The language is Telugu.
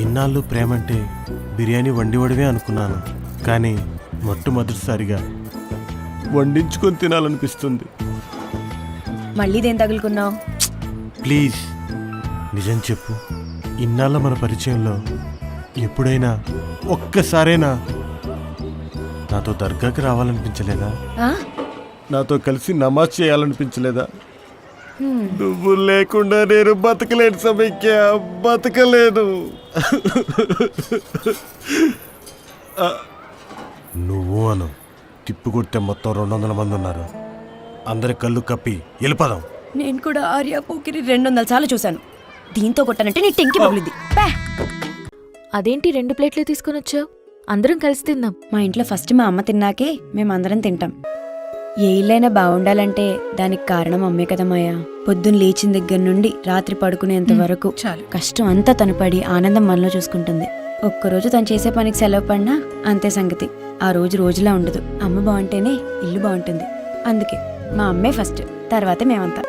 ఇన్నాళ్ళు ప్రేమంటే బిర్యానీ వండివడమే అనుకున్నాను, కానీ మొట్టమొదటిసారిగా వండించుకొని తినాలనిపిస్తుంది. మళ్ళీ దేని తగులుకున్నావు? ప్లీజ్ నిజం చెప్పు, ఇన్నాళ్ళ మన పరిచయంలో ఎప్పుడైనా ఒక్కసారైనా నాతో దర్గాకి రావాలనిపించలేదా? నాతో కలిసి నమాజ్ చేయాలనిపించలేదా? నువ్వు లేకుండా నేను బతకలేను సమైక్య, బతకలేను. నువ్వు అను, తిప్పు కొడితే మొత్తం 200 మంది ఉన్నారు. అందరి కళ్ళు కప్పి వెళ్ళిపోదాం. నేను కూడా ఆర్య పోకిరి 200 సార్లు చూశాను. దీంతో కొట్టానంటే నీ టెంకి పగిలింది. అదేంటి 2 ప్లేట్లు తీసుకొని వచ్చావు? అందరం కలిసి తిందాం. మా ఇంట్లో ఫస్ట్ మా అమ్మ తిన్నాకే మేమందరం తింటాం. ఏ ఇల్లైనా బాగుండాలంటే దానికి కారణం అమ్మే కదా మాయా. పొద్దున్న లేచిన దగ్గర నుండి రాత్రి పడుకునేంత వరకు కష్టం అంతా తను పడి ఆనందం మనలో చూసుకుంటుంది. ఒక్కరోజు తను చేసే పనికి సెలవు పడినా అంతే సంగతి. ఆ రోజు రోజులా ఉండదు. అమ్మ బాగుంటేనే ఇల్లు బాగుంటుంది. అందుకే మా అమ్మే ఫస్ట్, తర్వాతే మేమంతా.